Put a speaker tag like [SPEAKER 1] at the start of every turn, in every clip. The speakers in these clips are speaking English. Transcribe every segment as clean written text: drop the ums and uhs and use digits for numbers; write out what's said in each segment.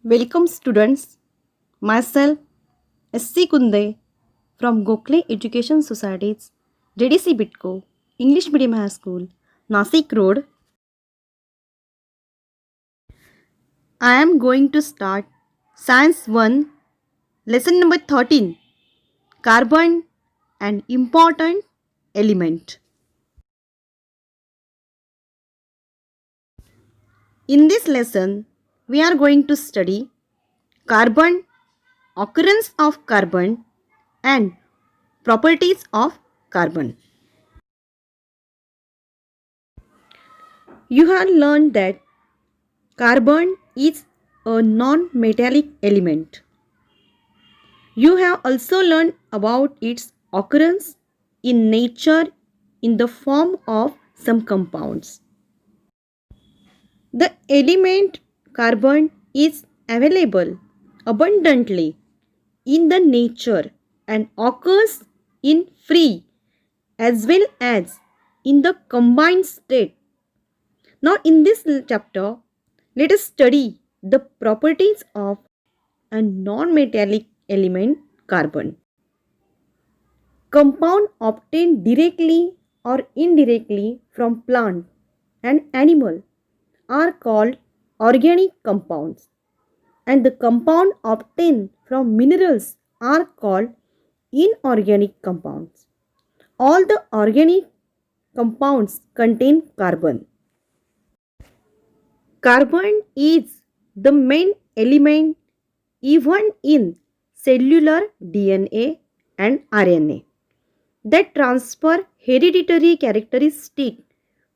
[SPEAKER 1] Welcome students. Myself SC Kunde from Gokhale Education Society's JDC Bitco English Medium High School, Nasik Road. I am going to start Science 1 lesson number 13, Carbon, an important element. In this lesson, we are going to study carbon, occurrence of carbon and properties of carbon. You have learned that carbon is a non-metallic element. You have also learned about its occurrence in nature in the form of some compounds. The element carbon is available abundantly in the nature and occurs in free as well as in the combined state. Now in this chapter, let us study the properties of a non-metallic element carbon. Compound obtained directly or indirectly from plant and animal are called organic compounds, and the compound obtained from minerals are called inorganic compounds. All the organic compounds contain carbon. Carbon is the main element even in cellular DNA and RNA that transfer hereditary characteristic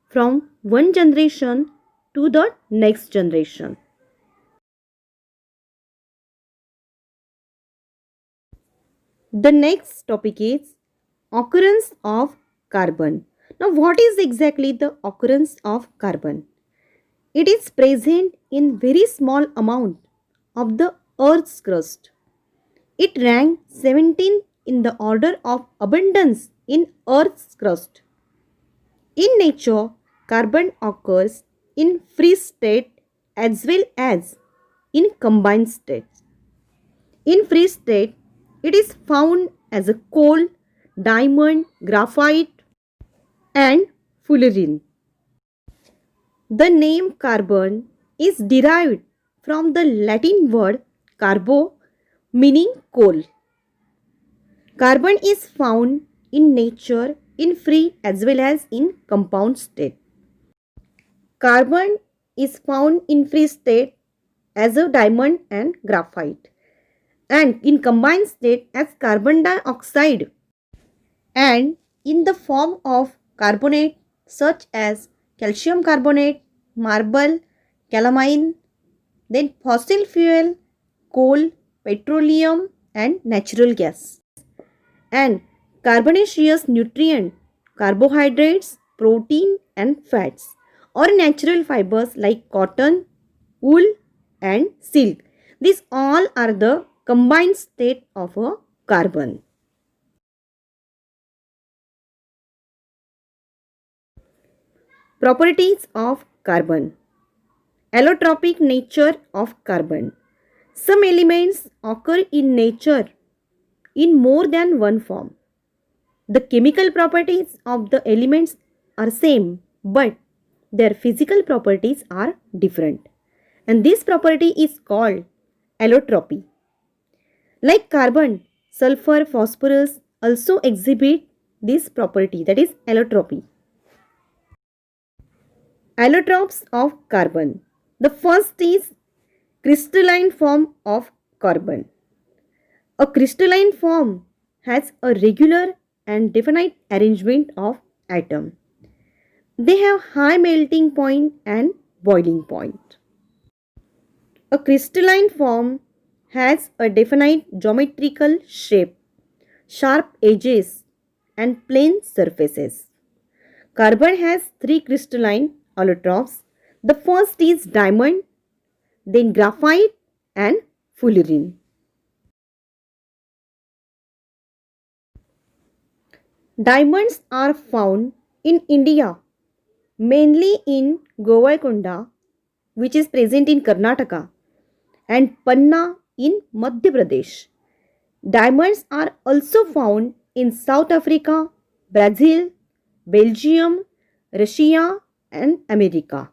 [SPEAKER 1] from one generation to the next generation. The next topic is occurrence of carbon. Now, what is exactly the occurrence of carbon? It is present in very small amount of the Earth's crust. It ranks 17th in the order of abundance in Earth's crust. In nature, carbon occurs in free state as well as in combined states. In free state, it is found as a coal, diamond, graphite, and fullerene. The name carbon is derived from the Latin word carbo, meaning coal. Carbon is found in nature in free as well as in compound state. Carbon is found in free state as a diamond and graphite, and in combined state as carbon dioxide, and in the form of carbonate such as calcium carbonate, marble, calamine, then fossil fuel, coal, petroleum and natural gas, and carbonaceous nutrient, carbohydrates, protein and fats, or natural fibers like cotton, wool and silk. These all are the combined state of a carbon. Properties of carbon. Allotropic nature of carbon. Some elements occur in nature in more than one form. The chemical properties of the elements are same, but their physical properties are different. And this property is called allotropy. Like carbon, sulfur, phosphorus also exhibit this property, that is allotropy. Allotropes of carbon. The first is crystalline form of carbon. A crystalline form has a regular and definite arrangement of atoms. They have high melting point and boiling point. A crystalline form has a definite geometrical shape, sharp edges and plane surfaces. Carbon has three crystalline allotropes. The first is diamond, then graphite and fullerene. Diamonds are found in India, mainly in Govaikonda, which is present in Karnataka, and Panna in Madhya Pradesh. Diamonds are also found in South Africa, Brazil, Belgium, Russia, and America.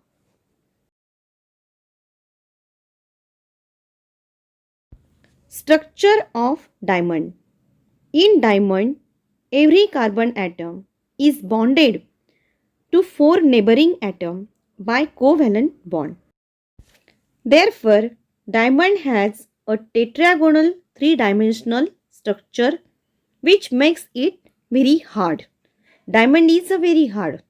[SPEAKER 1] Structure of diamond. In diamond, every carbon atom is bonded to four neighboring atoms by covalent bond. Therefore, diamond has a tetragonal three-dimensional structure which makes it very hard. Diamond is a very hard.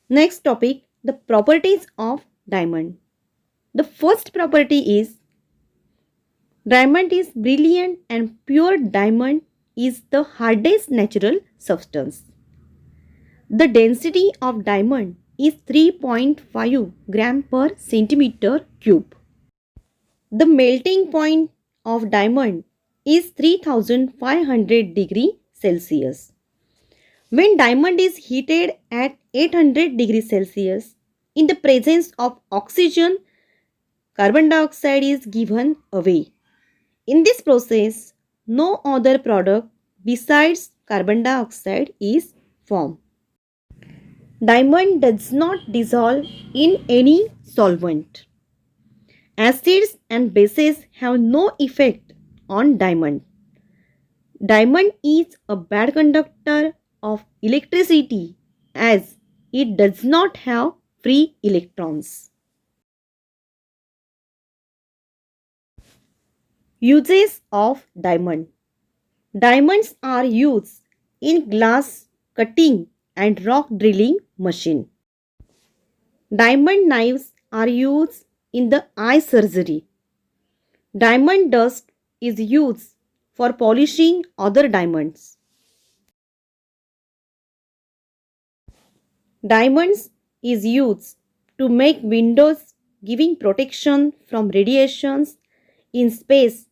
[SPEAKER 1] Next topic, the properties of diamond. The first property is diamond is brilliant and pure diamond is the hardest natural substance. The density of diamond is 3.5 gram per centimeter cube. The melting point of diamond is 3500 degree Celsius. When diamond is heated at 800 degrees Celsius, in the presence of oxygen, carbon dioxide is given away. In this process, no other product besides carbon dioxide is formed. Diamond does not dissolve in any solvent. Acids and bases have no effect on diamond. Diamond is a bad conductor of electricity as it does not have free electrons. Uses of diamond. Diamonds are used in glass cutting and rock drilling machine. Diamond knives are used in the eye surgery. Diamond dust is used for polishing other diamonds. Diamonds is used to make windows giving protection from radiations in space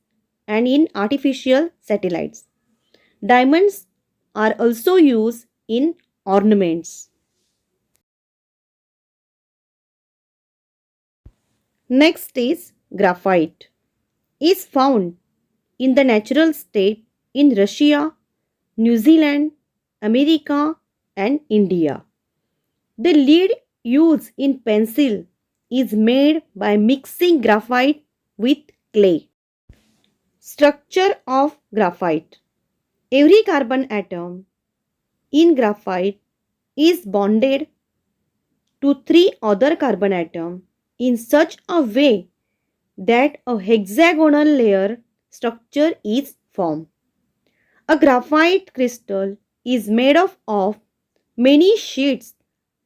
[SPEAKER 1] and in artificial satellites. Diamonds are also used in ornaments. Next is graphite. Is found in the natural state in Russia, New Zealand, America and India. The lead used in pencil is made by mixing graphite with clay. Structure of graphite. Every carbon atom in graphite is bonded to three other carbon atoms in such a way that a hexagonal layer structure is formed. A graphite crystal is made up of many sheets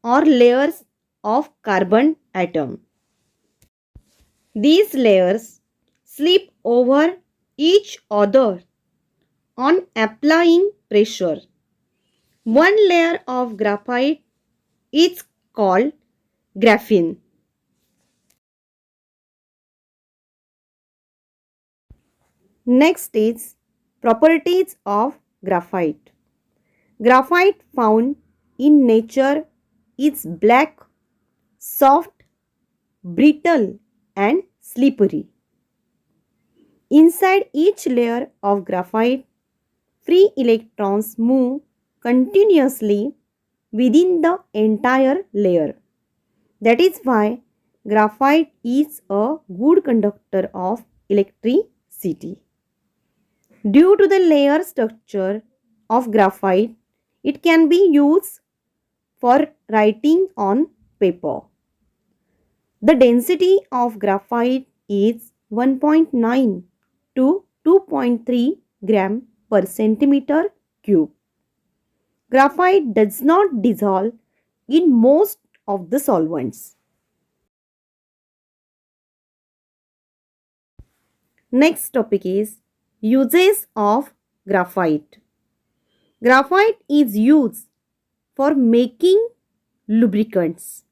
[SPEAKER 1] or layers of carbon atom. These layers slip over each other on applying pressure. One layer of graphite is called graphene. Next is properties of graphite. Graphite found in nature is black, soft, brittle and slippery. Inside each layer of graphite, free electrons move continuously within the entire layer. That is why graphite is a good conductor of electricity. Due to the layer structure of graphite, it can be used for writing on paper. The density of graphite is 1.9 to 2.3 gram per centimeter cube. Graphite does not dissolve in most of the solvents. Next topic is uses of graphite. Graphite is used for making lubricants.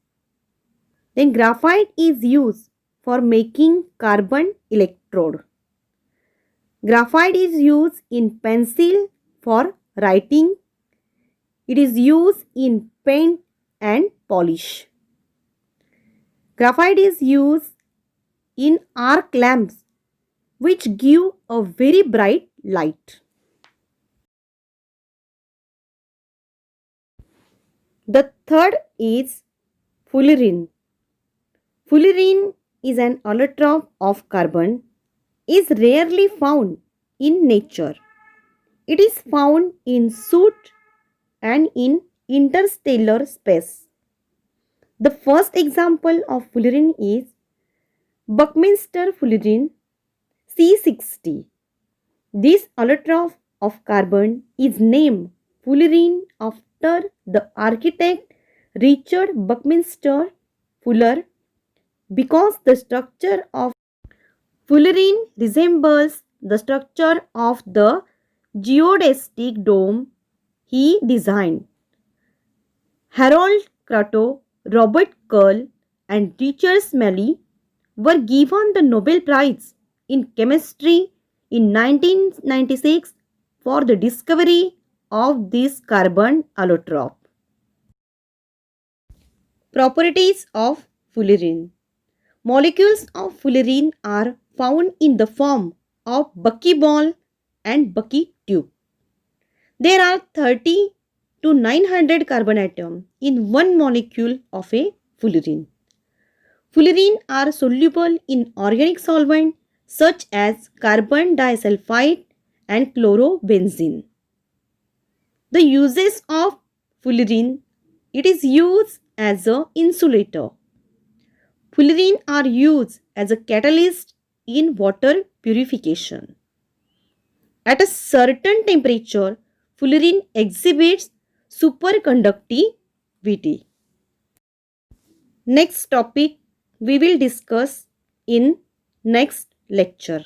[SPEAKER 1] Then graphite is used for making carbon electrode. Graphite is used in pencil for writing. It is used in paint and polish. Graphite is used in arc lamps which give a very bright light. The third is fullerene. Fullerene is an allotrope of carbon, is rarely found in nature. It is found in soot and in interstellar space. The first example of fullerene is Buckminster fullerene C60. This allotrope of carbon is named fullerene after the architect Richard Buckminster Fuller because the structure of fullerene resembles the structure of the geodesic dome he designed. Harold Crato, Robert Kurl, and Richard Smalley were given the Nobel Prize in Chemistry in 1996 for the discovery of this carbon allotrope. Properties of fullerene. Molecules of fullerene are found in the form of buckyball and buckytube. There are 30 to 900 carbon atoms in one molecule of a fullerene. Fullerene are soluble in organic solvent such as carbon disulfide and chlorobenzene. The uses of fullerene: it is used as an insulator. Fullerene are used as a catalyst in water purification. At a certain temperature, fullerene exhibits superconductivity. Next topic we will discuss in next lecture.